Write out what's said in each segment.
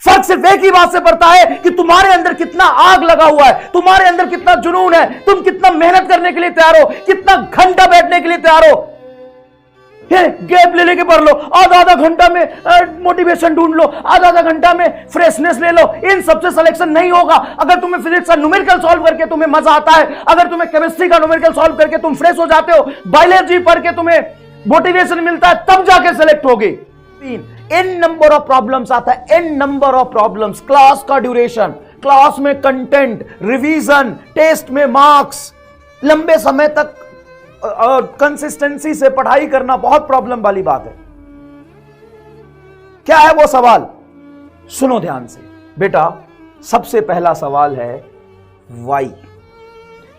फर्क सिर्फ एक ही बात से पड़ता है कि तुम्हारे अंदर कितना आग लगा हुआ है, तुम्हारे अंदर कितना जुनून है, तुम कितना मेहनत करने के लिए तैयार हो, कितना घंटा बैठने के लिए तैयार हो। गैप ले लेके पढ़ लो, आधा आधा घंटा में मोटिवेशन ढूंढ लो, आधा आधा घंटा में फ्रेशनेस ले लो। इन सबसे सिलेक्शन नहीं होगा। अगर तुम्हें फिजिक्स का न्यूमेरिकल सॉल्व करके तुम्हें मजा आता है, अगर तुम्हें केमिस्ट्री का न्यूमेरिकल सॉल्व करके तुम फ्रेश हो जाते हो, बायोलॉजी पढ़ के तुम्हें मोटिवेशन मिलता है, तब जाके सिलेक्ट होगी। एन नंबर ऑफ प्रॉब्लम्स आता है, an number of problems. Class का ड्यूरेशन, क्लास में कंटेंट, रिवीजन, टेस्ट में मार्क्स, लंबे समय तक कंसिस्टेंसी से पढ़ाई करना बहुत प्रॉब्लम वाली बात है। क्या है वो सवाल? सुनो ध्यान से बेटा। सबसे पहला सवाल है वाई।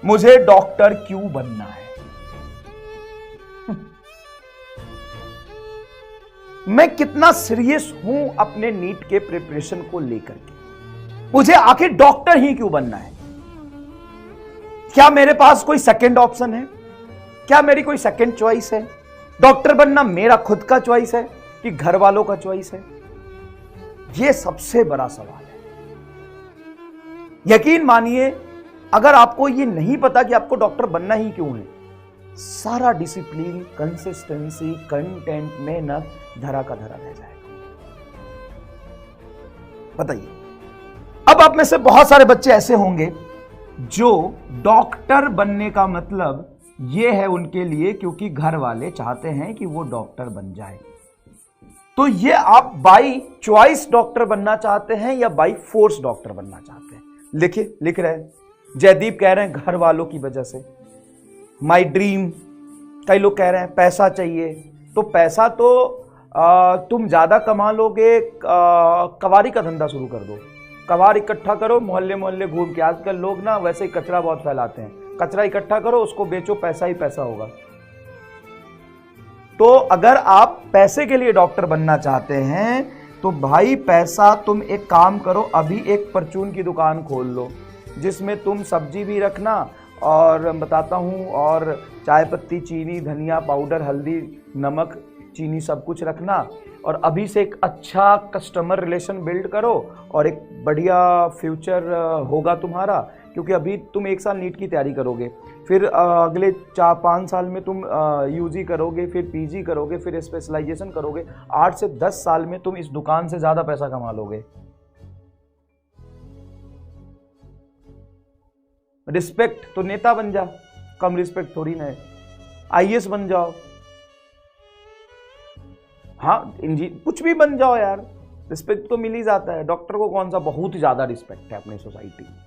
मुझे डॉक्टर क्यों बनना है? मैं कितना सीरियस हूं अपने नीट के प्रिपरेशन को लेकर के। मुझे आखिर डॉक्टर ही क्यों बनना है? क्या मेरे पास कोई सेकंड ऑप्शन है? क्या मेरी कोई सेकंड चॉइस है? डॉक्टर बनना मेरा खुद का चॉइस है कि घर वालों का चॉइस है? यह सबसे बड़ा सवाल है। यकीन मानिए, अगर आपको यह नहीं पता कि आपको डॉक्टर बनना ही क्यों है, सारा डिसिप्लिन, कंसिस्टेंसी, कंटेंट, मेहनत धरा का धरा रह जाएगा। बताइए, अब आप में से बहुत सारे बच्चे ऐसे होंगे जो डॉक्टर बनने का मतलब ये है उनके लिए क्योंकि घर वाले चाहते हैं कि वो डॉक्टर बन जाए। तो ये आप बाई चॉइस डॉक्टर बनना चाहते हैं या बाई फोर्स डॉक्टर बनना चाहते हैं? लिखिए, लिख रहे हैं। जयदीप कह रहे हैं घर वालों की वजह से, माई ड्रीम। कई लोग कह रहे हैं पैसा चाहिए। तो पैसा तो तुम ज्यादा कमा लोगे, कवारी का धंधा शुरू कर दो, कवार इकट्ठा करो, मोहल्ले मोहल्ले घूम के। आजकल लोग ना वैसे ही कचरा बहुत फैलाते हैं, कचरा इकट्ठा करो, उसको बेचो, पैसा ही पैसा होगा। तो अगर आप पैसे के लिए डॉक्टर बनना चाहते हैं तो भाई पैसा, तुम एक काम करो, अभी एक परचून की दुकान खोल लो जिसमें तुम सब्जी भी रखना और बताता हूं, और चाय पत्ती, चीनी, धनिया पाउडर, हल्दी, नमक, चीनी सब कुछ रखना। और अभी से एक अच्छा कस्टमर रिलेशन बिल्ड करो और एक बढ़िया फ्यूचर होगा तुम्हारा। क्योंकि अभी तुम 1 साल नीट की तैयारी करोगे, फिर अगले 4-5 साल में तुम यूजी करोगे, फिर पीजी करोगे, फिर स्पेशलाइजेशन करोगे। 8 से 10 साल में तुम इस दुकान से ज्यादा पैसा कमा लोगे। रिस्पेक्ट तो नेता बन जा, कम रिस्पेक्ट थोड़ी ना है। आईएएस बन जाओ, हाँ कुछ भी बन जाओ यार, रिस्पेक्ट तो मिल ही जाता है। डॉक्टर को कौन सा बहुत ज्यादा रिस्पेक्ट है अपनी सोसाइटी में।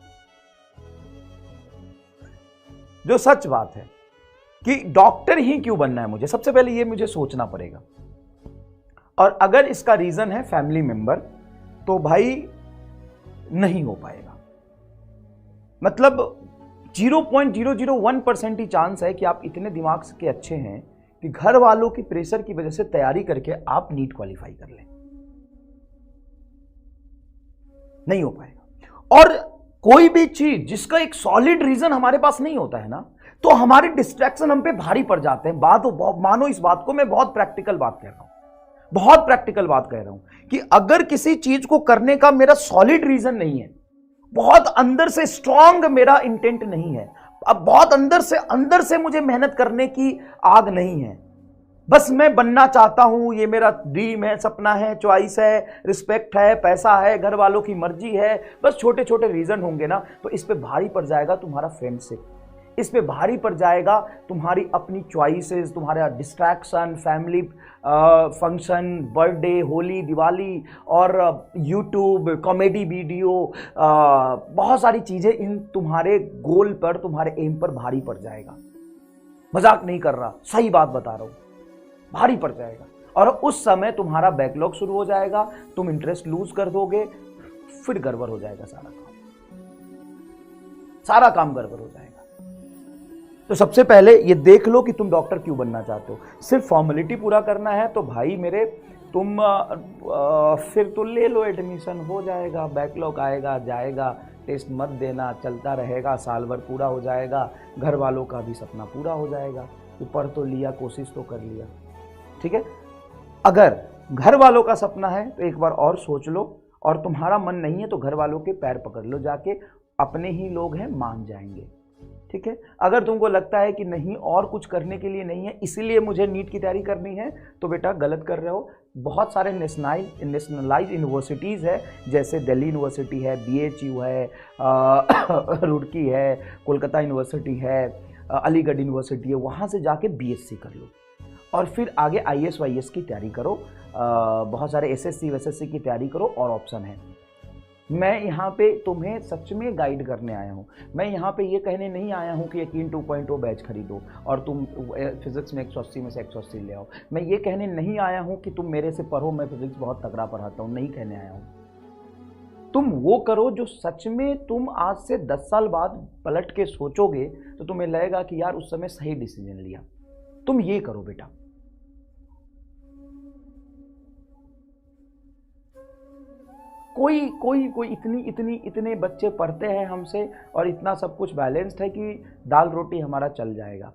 जो सच बात है कि डॉक्टर ही क्यों बनना है मुझे, सबसे पहले ये मुझे सोचना पड़ेगा। और अगर इसका रीजन है फैमिली मेंबर, तो भाई नहीं हो पाएगा। मतलब 0.001% ही चांस है कि आप इतने दिमाग के अच्छे हैं कि घर वालों की प्रेशर की वजह से तैयारी करके आप नीट क्वालिफाई कर लें। नहीं हो पाएगा। और कोई भी चीज जिसका एक सॉलिड रीजन हमारे पास नहीं होता है ना, तो हमारे डिस्ट्रैक्शन हम पे भारी पड़ जाते हैं। मानो इस बात को, मैं बहुत प्रैक्टिकल बात कह रहा हूं, बहुत प्रैक्टिकल बात कह रहा हूं कि अगर किसी चीज को करने का मेरा सॉलिड रीजन नहीं है, बहुत अंदर से स्ट्रांग मेरा इंटेंट नहीं है, अब बहुत अंदर से मुझे मेहनत करने की आग नहीं है, बस मैं बनना चाहता हूं, ये मेरा ड्रीम है, सपना है, चॉइस है, रिस्पेक्ट है, पैसा है, घर वालों की मर्जी है, बस छोटे छोटे रीजन होंगे ना, तो इस पे भारी पड़ जाएगा तुम्हारा फ्रेंडशिप, इस पे भारी पड़ जाएगा तुम्हारी अपनी चॉइसेस, तुम्हारा distraction, family function, birthday, Holi, Diwali और यूट्यूब, कॉमेडी वीडियो, बहुत सारी चीजें इन तुम्हारे गोल पर, तुम्हारे एम पर भारी पड़ जाएगा। मजाक नहीं कर रहा, सही बात बता रहा हूं, भारी पड़ जाएगा। और उस समय तुम्हारा बैकलॉग शुरू हो जाएगा, तुम इंटरेस्ट लूज कर दोगे, फिर गड़बड़ हो जाएगा सारा काम गड़बड़ हो जाएगा। तो सबसे पहले ये देख लो कि तुम डॉक्टर क्यों बनना चाहते हो। सिर्फ फॉर्मेलिटी पूरा करना है तो भाई मेरे तुम फिर तो ले लो एडमिशन, हो जाएगा, बैकलॉग आएगा जाएगा, टेस्ट मत देना, चलता रहेगा, साल भर पूरा हो जाएगा, घर वालों का भी सपना पूरा हो जाएगा, तो पढ़ तो लिया, कोशिश तो कर लिया, ठीक है। अगर घर वालों का सपना है तो एक बार और सोच लो और तुम्हारा मन नहीं है तो घर वालों के पैर पकड़ लो जाके, अपने ही लोग हैं, मान जाएंगे। ठीक है, अगर तुमको लगता है कि नहीं और कुछ करने के लिए नहीं है इसीलिए मुझे नीट की तैयारी करनी है, तो बेटा गलत कर रहे हो। बहुत सारे नेशनलाइज यूनिवर्सिटीज़ है, जैसे दिल्ली यूनिवर्सिटी है, BHU है, रुड़की है, कोलकाता यूनिवर्सिटी है, अलीगढ़ यूनिवर्सिटी है, वहाँ से जाके BSc कर लो और फिर आगे IAS वाईएएस की तैयारी करो, बहुत सारे SSC WSSC की तैयारी करो और ऑप्शन है। मैं यहाँ पे तुम्हें सच में गाइड करने आया हूँ। मैं यहाँ पे ये कहने नहीं आया हूँ कि यकीन 2.0 बैच खरीदो और तुम फिजिक्स में 180 में से 180 ले आओ। मैं ये कहने नहीं आया हूँ कि तुम मेरे से पढ़ो, मैं फिजिक्स बहुत तगड़ा पढ़ाता हूँ, नहीं कहने आया हूँ। तुम वो करो जो सच में तुम आज से 10 साल बाद पलट के सोचोगे तो तुम्हें लगेगा कि यार उस समय सही डिसीजन लिया। तुम ये करो बेटा। कोई इतने बच्चे पढ़ते हैं हमसे और इतना सब कुछ बैलेंस्ड है कि दाल रोटी हमारा चल जाएगा।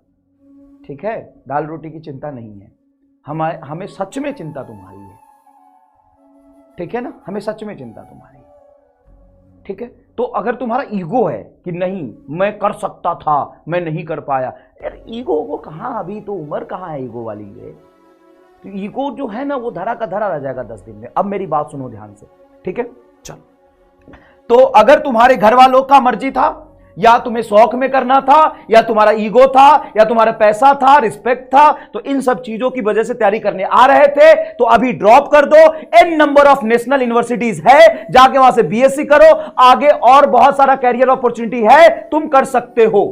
ठीक है, दाल रोटी की चिंता नहीं है, हमें सच में चिंता तुम्हारी है। ठीक है ना, हमें सच में चिंता तुम्हारी है। ठीक है, तो अगर तुम्हारा ईगो है कि नहीं मैं कर सकता था, मैं नहीं कर पाया, यार ईगो को कहां, अभी तो उम्र कहां है ईगो वाली है। तो ईगो जो है ना वो धरा का धरा रह जाएगा 10 दिन में। अब मेरी बात सुनो ध्यान से, ठीक है। चलो, तो अगर तुम्हारे घर वालों का मर्जी था या तुम्हें शौक में करना था या तुम्हारा ईगो था या तुम्हारा पैसा था, रिस्पेक्ट था, तो इन सब चीजों की वजह से तैयारी करने आ रहे थे तो अभी ड्रॉप कर दो। An number of national universities है, जाके वहां से BSc करो, आगे और बहुत सारा कैरियर अपॉर्चुनिटी है, तुम कर सकते हो।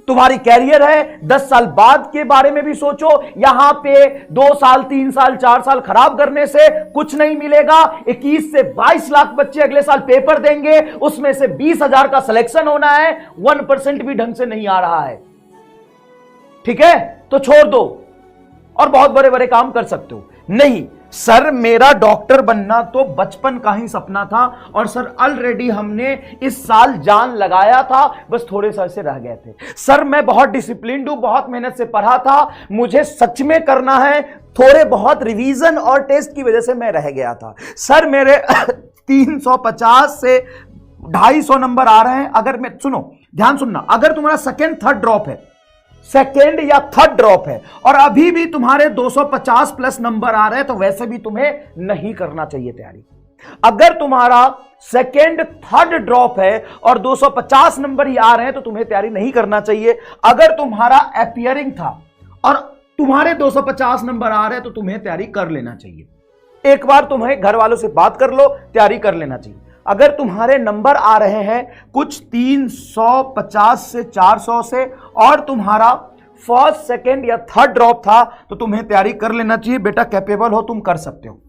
तुम्हारी कैरियर है, 10 साल बाद के बारे में भी सोचो। यहां पे 2 साल 3 साल 4 साल खराब करने से कुछ नहीं मिलेगा। 21 से 22 लाख बच्चे अगले साल पेपर देंगे, उसमें से 20,000 का सिलेक्शन होना है, 1% भी ढंग से नहीं आ रहा है। ठीक है, तो छोड़ दो और बहुत बड़े बड़े काम कर सकते हो। नहीं सर, मेरा डॉक्टर बनना तो बचपन का ही सपना था और सर ऑलरेडी हमने इस साल जान लगाया था, बस थोड़े सा से रह गए थे। सर मैं बहुत डिसिप्लिन्ड हूं, बहुत मेहनत से पढ़ा था, मुझे सच में करना है, थोड़े बहुत रिवीजन और टेस्ट की वजह से मैं रह गया था। सर मेरे 350 से 250 नंबर आ रहे हैं। अगर मैं, सुनो ध्यान सुनना, अगर तुम्हारा सेकेंड थर्ड ड्रॉप है, सेकेंड या थर्ड ड्रॉप है और अभी भी तुम्हारे 250 प्लस नंबर आ रहे हैं, तो वैसे भी तुम्हें नहीं करना चाहिए तैयारी। अगर तुम्हारा सेकेंड थर्ड ड्रॉप है और 250 नंबर ही आ रहे हैं तो तुम्हें तैयारी नहीं करना चाहिए। अगर तुम्हारा अपियरिंग था और तुम्हारे 250 नंबर आ रहे हैं तो तुम्हें तैयारी कर लेना चाहिए। एक बार तुम्हें घर वालों से बात कर लो, तैयारी कर लेना चाहिए। अगर तुम्हारे नंबर आ रहे हैं कुछ 350 से 400 से और तुम्हारा फर्स्ट सेकेंड या थर्ड ड्रॉप था तो तुम्हें तैयारी कर लेना चाहिए। बेटा कैपेबल हो, तुम कर सकते हो,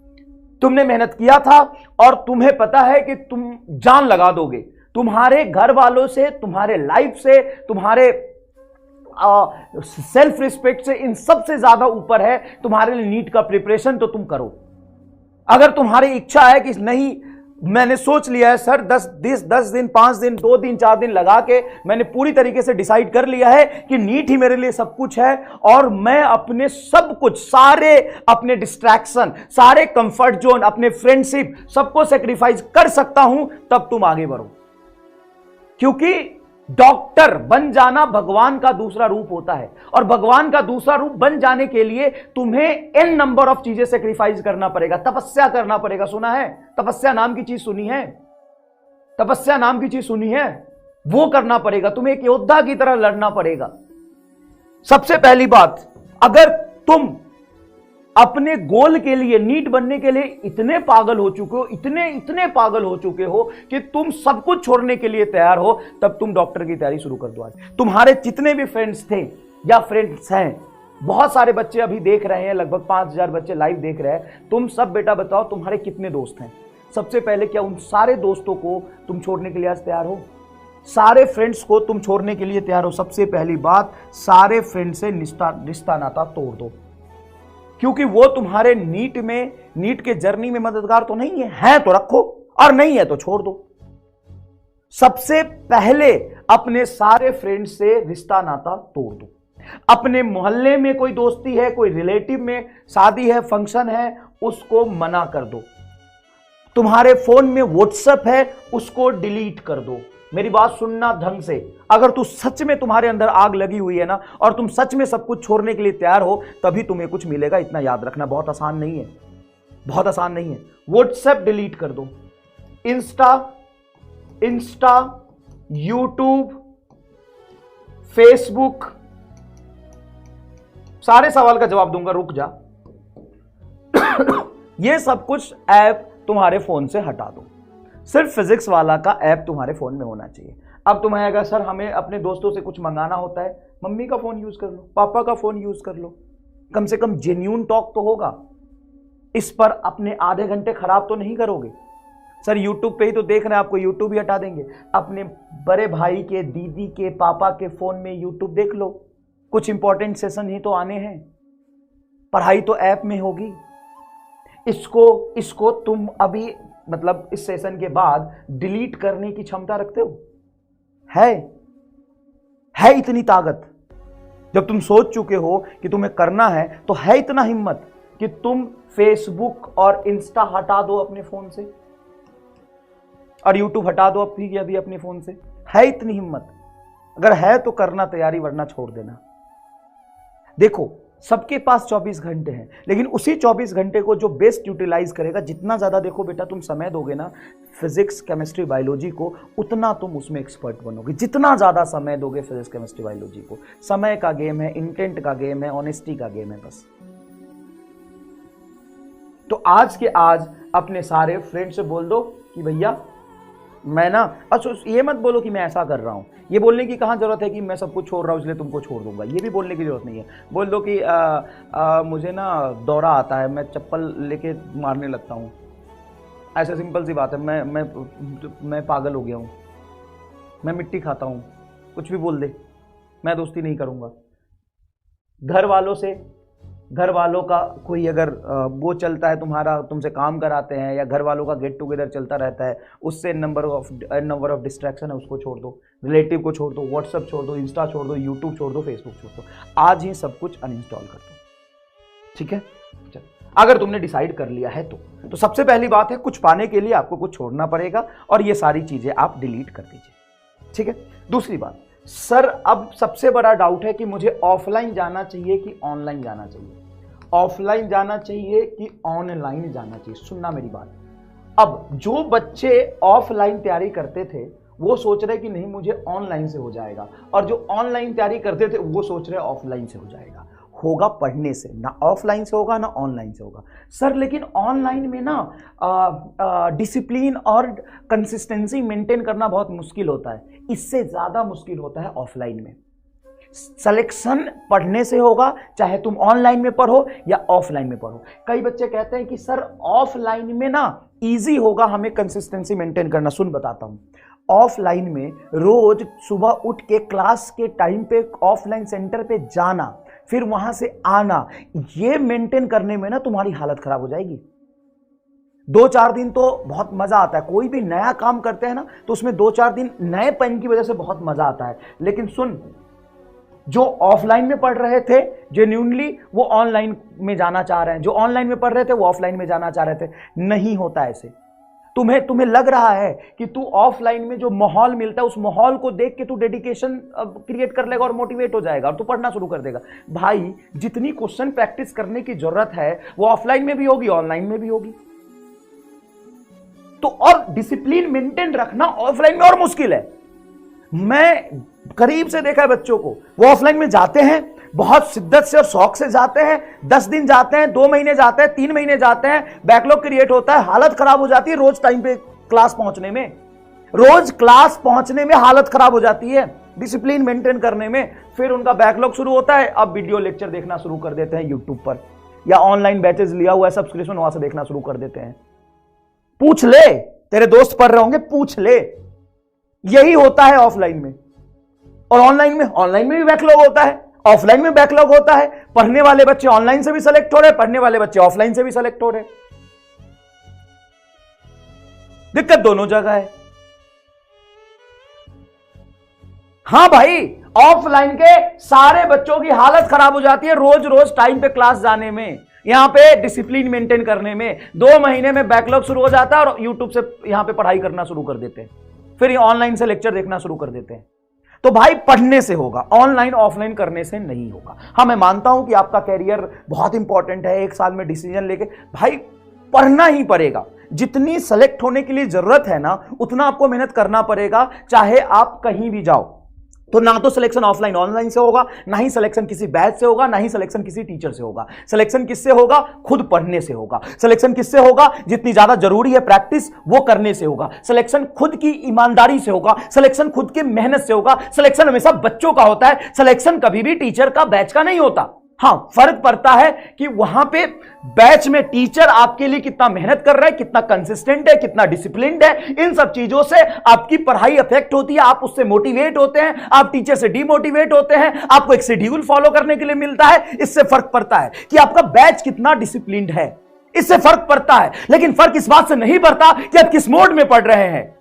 तुमने मेहनत किया था और तुम्हें पता है कि तुम जान लगा दोगे। तुम्हारे घर वालों से, तुम्हारे लाइफ से, तुम्हारे सेल्फ रिस्पेक्ट से, इन सबसे ज्यादा ऊपर है तुम्हारे लिए नीट का प्रिपरेशन, तो तुम करो। अगर तुम्हारी इच्छा है कि नहीं मैंने सोच लिया है सर 10 दिन 5 दिन 2 दिन 4 दिन लगा के मैंने पूरी तरीके से डिसाइड कर लिया है कि नीट ही मेरे लिए सब कुछ है और मैं अपने सब कुछ, सारे अपने डिस्ट्रैक्शन, सारे कंफर्ट जोन, अपने फ्रेंडशिप, सबको सेक्रीफाइस कर सकता हूं, तब तुम आगे बढ़ो। क्योंकि डॉक्टर बन जाना भगवान का दूसरा रूप होता है और भगवान का दूसरा रूप बन जाने के लिए तुम्हें n नंबर ऑफ चीजें सेक्रीफाइस करना पड़ेगा, तपस्या करना पड़ेगा। सुना है तपस्या नाम की चीज? सुनी है तपस्या नाम की चीज? सुनी है? वो करना पड़ेगा, तुम्हें एक योद्धा की तरह लड़ना पड़ेगा। सबसे पहली बात, अगर तुम अपने गोल के लिए, नीट बनने के लिए इतने पागल हो चुके हो, इतने पागल हो चुके हो कि तुम सब कुछ छोड़ने के लिए तैयार हो, तब तुम डॉक्टर की तैयारी शुरू कर दो। आज तुम्हारे जितने भी फ्रेंड्स थे या फ्रेंड्स हैं, बहुत सारे बच्चे अभी देख रहे हैं, लगभग 5000 बच्चे लाइव देख रहे हैं, तुम सब बेटा बताओ तुम्हारे कितने दोस्त हैं? सबसे पहले क्या उन सारे दोस्तों को तुम छोड़ने के लिए आज तैयार हो? सारे फ्रेंड्स को तुम छोड़ने के लिए तैयार हो? सबसे पहली बात, सारे फ्रेंड से रिश्ता नाता तोड़ दो, क्योंकि वो तुम्हारे नीट के जर्नी में मददगार तो नहीं है तो रखो और नहीं है तो छोड़ दो। सबसे पहले अपने सारे फ्रेंड्स से रिश्ता नाता तोड़ दो। अपने मोहल्ले में कोई दोस्ती है, कोई रिलेटिव में शादी है, फंक्शन है, उसको मना कर दो। तुम्हारे फोन में व्हाट्सएप है, उसको डिलीट कर दो। मेरी बात सुनना ढंग से, अगर तू सच में तुम्हारे अंदर आग लगी हुई है ना और तुम सच में सब कुछ छोड़ने के लिए तैयार हो, तभी तुम्हें कुछ मिलेगा। इतना याद रखना, बहुत आसान नहीं है, बहुत आसान नहीं है। व्हाट्सएप डिलीट कर दो, इंस्टा, यूट्यूब, फेसबुक, सारे सवाल का जवाब दूंगा, रुक जा। ये सब कुछ ऐप तुम्हारे फोन से हटा दो। सिर्फ फिजिक्स वाला का ऐप तुम्हारे फोन में होना चाहिए। अब तुम्हें आएगा सर हमें अपने दोस्तों से कुछ मंगाना होता है, मम्मी का फोन यूज कर लो, पापा का फोन यूज कर लो, कम से कम जेन्यून टॉक तो होगा। इस पर अपने आधे घंटे खराब तो नहीं करोगे। सर यूट्यूब पे ही तो देख रहे हैं, आपको यूट्यूब ही हटा देंगे। अपने बड़े भाई के, दीदी के, पापा के फोन में यूट्यूब देख लो, कुछ इंपॉर्टेंट सेशन ही तो आने हैं, पढ़ाई तो ऐप में होगी। इसको तुम अभी मतलब इस सेशन के बाद डिलीट करने की क्षमता रखते हो? है इतनी ताकत? जब तुम सोच चुके हो कि तुम्हें करना है तो है इतना हिम्मत कि तुम फेसबुक और इंस्टा हटा दो अपने फोन से और यूट्यूब हटा दो अभी अपने फोन से? है इतनी हिम्मत? अगर है तो करना तैयारी, वरना छोड़ देना। देखो सबके पास 24 घंटे हैं, लेकिन उसी 24 घंटे को जो बेस्ट यूटिलाइज करेगा, जितना ज्यादा देखो बेटा तुम समय दोगे ना फिजिक्स, केमिस्ट्री, बायोलॉजी को, उतना तुम उसमें एक्सपर्ट बनोगे। जितना ज्यादा समय दोगे फिजिक्स, केमिस्ट्री, बायोलॉजी को। समय का गेम है, इंटेंट का गेम है, ऑनेस्टी का गेम है बस। तो आज के आज अपने सारे फ्रेंड से बोल दो कि भैया मैं ना, अच्छा ये मत बोलो कि मैं ऐसा कर रहा हूं। ये बोलने की कहां जरूरत है कि मैं सब कुछ छोड़ रहा हूं इसलिए तुमको छोड़ दूंगा, ये भी बोलने की जरूरत नहीं है। बोल दो कि मुझे ना दौरा आता है, मैं चप्पल लेके मारने लगता हूं, ऐसा सिंपल सी बात है। मैं पागल हो गया हूं, मैं मिट्टी खाता हूं, कुछ भी बोल दे, मैं दोस्ती नहीं करूंगा। घर वालों का कोई अगर वो चलता है तुम्हारा, तुमसे काम कराते हैं, या घर वालों का गेट टुगेदर चलता रहता है, उससे नंबर ऑफ डिस्ट्रैक्शन है, उसको छोड़ दो। रिलेटिव को छोड़ दो, व्हाट्सएप छोड़ दो, इंस्टा छोड़ दो, यूट्यूब छोड़ दो, फेसबुक छोड़ दो। आज ही सब कुछ अनइंस्टॉल कर दो, ठीक है? चल, अगर तुमने डिसाइड कर लिया है तो सबसे पहली बात है, कुछ पाने के लिए आपको कुछ छोड़ना पड़ेगा और ये सारी चीजें आप डिलीट कर दीजिए, ठीक है? दूसरी बात, सर अब सबसे बड़ा डाउट है कि मुझे ऑफलाइन जाना चाहिए कि ऑनलाइन जाना चाहिए, ऑफलाइन जाना चाहिए कि ऑनलाइन जाना चाहिए। सुनना मेरी बात, अब जो बच्चे ऑफलाइन तैयारी करते थे वो सोच रहे कि नहीं मुझे ऑनलाइन से हो जाएगा, और जो ऑनलाइन तैयारी करते थे वो सोच रहे ऑफलाइन से हो जाएगा। होगा पढ़ने से, ना ऑफलाइन से होगा ना ऑनलाइन से होगा। सर लेकिन ऑनलाइन में ना डिसिप्लिन और कंसिस्टेंसी मेंटेन करना बहुत मुश्किल होता है, इससे ज्यादा मुश्किल होता है ऑफलाइन में। सिलेक्शन पढ़ने से होगा, चाहे तुम ऑनलाइन में पढ़ो या ऑफलाइन में पढ़ो। कई बच्चे कहते हैं कि सर ऑफलाइन में ना इजी होगा हमें कंसिस्टेंसी मेंटेन करना। सुन बताता हूं, ऑफलाइन में रोज सुबह उठ के क्लास के टाइम पे ऑफलाइन सेंटर पे जाना, फिर वहां से आना, ये मेंटेन करने में ना तुम्हारी हालत खराब हो जाएगी। 2-4 दिन तो बहुत मजा आता है, कोई भी नया काम करते हैं ना तो उसमें 2-4 दिन नए पेन की वजह से बहुत मजा आता है। लेकिन सुन, जो ऑफलाइन में पढ़ रहे थे जेन्युइनली वो ऑनलाइन में जाना चाह रहे हैं, जो ऑनलाइन में पढ़ रहे थे वो ऑफलाइन में जाना चाह रहे थे। नहीं होता ऐसे। तुम्हें लग रहा है कि तू ऑफलाइन में जो माहौल मिलता है उस माहौल को देख के तू डेडिकेशन क्रिएट कर लेगा और मोटिवेट हो जाएगा और तू पढ़ना शुरू कर देगा। भाई जितनी क्वेश्चन प्रैक्टिस करने की जरूरत है वो ऑफलाइन में भी होगी, ऑनलाइन में भी होगी। तो और डिसिप्लिन मेंटेन रखना ऑफलाइन में और मुश्किल है। मैं करीब से देखा है बच्चों को, वो ऑफलाइन में जाते हैं, बहुत शिद्दत से और शौक से जाते हैं, 10 दिन जाते हैं, 2 महीने जाते हैं, 3 महीने जाते हैं, बैकलॉग क्रिएट होता है, हालत खराब हो जाती है रोज टाइम पे क्लास पहुंचने में, रोज क्लास पहुंचने में हालत खराब हो जाती है, डिसिप्लिन मेंटेन करने में। फिर उनका बैकलॉग शुरू होता है, अब वीडियो लेक्चर देखना शुरू कर देते हैं यूट्यूब पर, या ऑनलाइन बैचेस लिया हुआ है सब्सक्रिप्शन, वहां से देखना शुरू कर देते हैं। पूछ ले, तेरे दोस्त पढ़ रहे होंगे, पूछ ले। यही होता है ऑफलाइन में। और ऑनलाइन में भी बैकलॉग होता है, ऑफलाइन में बैकलॉग होता है। पढ़ने वाले बच्चे ऑनलाइन से भी सेलेक्ट हो रहे, पढ़ने वाले बच्चे ऑफलाइन से भी सेलेक्ट हो रहे। दिक्कत दोनों जगह है। हां भाई, ऑफलाइन के सारे बच्चों की हालत खराब हो जाती है रोज रोज टाइम पे क्लास जाने में। यहां पे डिसिप्लिन मेंटेन करने में 2 महीने में बैकलॉग शुरू हो जाता है और यूट्यूब से यहां पे पढ़ाई करना शुरू कर देते हैं, फिर ऑनलाइन से लेक्चर देखना शुरू कर देते हैं। तो भाई पढ़ने से होगा, ऑनलाइन ऑफलाइन करने से नहीं होगा। हाँ, मैं मानता हूं कि आपका कैरियर बहुत इंपॉर्टेंट है, 1 साल में डिसीजन लेके भाई पढ़ना ही पड़ेगा। जितनी सेलेक्ट होने के लिए जरूरत है ना, उतना आपको मेहनत करना पड़ेगा, चाहे आप कहीं भी जाओ। तो ना तो सिलेक्शन ऑफलाइन ऑनलाइन से होगा, ना ही सिलेक्शन किसी बैच से होगा, ना ही सिलेक्शन किसी टीचर से होगा। सिलेक्शन किससे होगा? खुद पढ़ने से होगा। सिलेक्शन किससे होगा? जितनी ज्यादा जरूरी है प्रैक्टिस वो करने से होगा। सिलेक्शन खुद की ईमानदारी से होगा। सिलेक्शन खुद की मेहनत से होगा। सिलेक्शन हमेशा बच्चों का होता है, सिलेक्शन कभी भी टीचर का बैच का नहीं होता। हां, फर्क पड़ता है कि वहां पे बैच में टीचर आपके लिए कितना मेहनत कर रहा है, कितना कंसिस्टेंट है, कितना डिसिप्लिन्ड है। इन सब चीजों से आपकी पढ़ाई अफेक्ट होती है, आप उससे मोटिवेट होते हैं, आप टीचर से डीमोटिवेट होते हैं, आपको एक शेड्यूल फॉलो करने के लिए मिलता है। इससे फर्क पड़ता है कि आपका बैच कितना डिसिप्लिन्ड है, इससे फर्क पड़ता है। लेकिन फर्क इस बात से नहीं पड़ता कि आप किस मोड में पढ़ रहे हैं।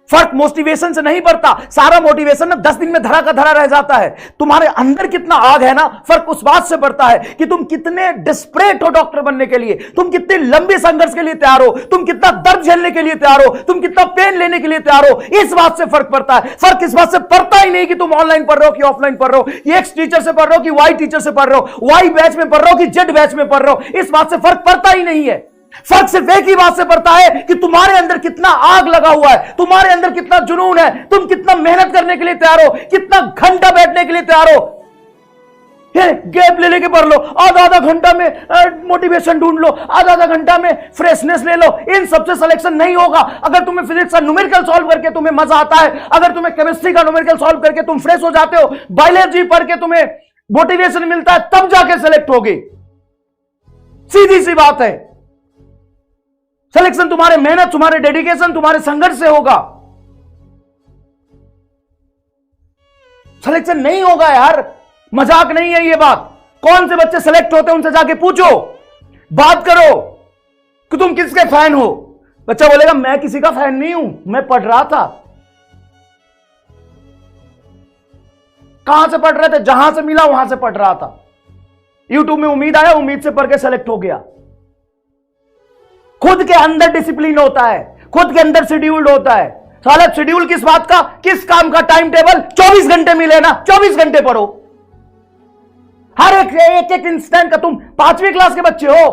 फर्क मोटिवेशन से नहीं पड़ता, सारा मोटिवेशन ना 10 दिन में धरा का धरा रह जाता है। तुम्हारे अंदर कितना आग है ना, फर्क उस बात से पड़ता है कि तुम कितने डिस्परेट हो डॉक्टर बनने के लिए, तुम कितने लंबे संघर्ष के लिए तैयार हो, तुम कितना दर्द झेलने के लिए तैयार हो, तुम कितना पेन लेने के लिए तैयार हो। इस बात से फर्क पड़ता है। फर्क इस बात से पड़ता ही नहीं कि तुम ऑनलाइन पढ़ रहे हो कि ऑफलाइन पढ़ रहे हो, एक्स टीचर से पढ़ रहे हो कि वाई टीचर से पढ़ रहे हो, वाई बैच में पढ़ रहे हो कि जेड बैच में पढ़ रहे हो। इस बात से फर्क पड़ता ही नहीं है। फर्क सिर्फ एक ही बात से पड़ता है कि तुम्हारे अंदर कितना आग लगा हुआ है, तुम्हारे अंदर कितना जुनून है, तुम कितना मेहनत करने के लिए तैयार हो, कितना घंटा बैठने के लिए तैयार हो। गैप ले लेके पढ़ लो, आधा घंटा में मोटिवेशन ढूंढ लो, आधा घंटा में फ्रेशनेस ले लो। इन सबसे सिलेक्शन नहीं होगा। अगर तुम्हें फिजिक्स का न्यूमेरिकल सॉल्व करके तुम्हें मजा आता है, अगर तुम्हें केमिस्ट्री का न्यूमेरिकल सॉल्व करके तुम फ्रेश हो जाते हो, बायोलॉजी पढ़ के तुम्हें मोटिवेशन मिलता है, तब जाके सेलेक्ट होगी। सीधी सी बात है। सिलेक्शन तुम्हारे मेहनत, तुम्हारे डेडिकेशन, तुम्हारे संघर्ष से होगा। सिलेक्शन नहीं होगा यार, मजाक नहीं है ये बात। कौन से बच्चे सेलेक्ट होते हैं उनसे जाके पूछो, बात करो कि तुम किसके फैन हो। बच्चा बोलेगा मैं किसी का फैन नहीं हूं, मैं पढ़ रहा था। कहां से पढ़ रहे थे? जहां से मिला वहां से पढ़ रहा था। यूट्यूब में उम्मीद आया, उम्मीद से पढ़ के सेलेक्ट हो गया। खुद के अंदर डिसिप्लिन होता है, खुद के अंदर शेड्यूल्ड होता है। साला शेड्यूल किस बात का, किस काम का टाइम टेबल? 24 घंटे मिले ना, 24 घंटे पढ़ो। हर एक इंस्टेंट का। तुम 5वीं क्लास के बच्चे हो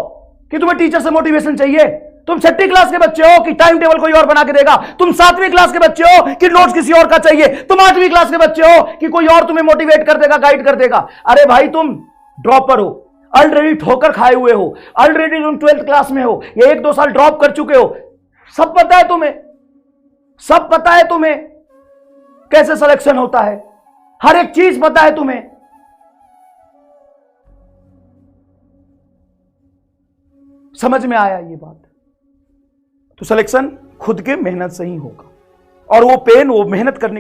कि तुम्हें टीचर से मोटिवेशन चाहिए? तुम 6ठी क्लास के बच्चे हो कि टाइम टेबल कोई और बना के देगा? तुम 7वीं क्लास के बच्चे हो कि नोट्स किसी और का चाहिए? तुम 8वीं क्लास के बच्चे हो कि कोई और तुम्हें मोटिवेट कर देगा, गाइड कर देगा? अरे भाई तुम ड्रॉपर हो, ऑलरेडी ठोकर खाए हुए हो, ऑलरेडी तुम 12th क्लास में हो, ये 1-2 साल ड्रॉप कर चुके हो। सब पता है तुम्हें, सब पता है तुम्हें कैसे सिलेक्शन होता है, हर एक चीज पता है तुम्हें। समझ में आया ये बात? तो सिलेक्शन खुद के मेहनत से ही होगा, और वो पेन, वो मेहनत करने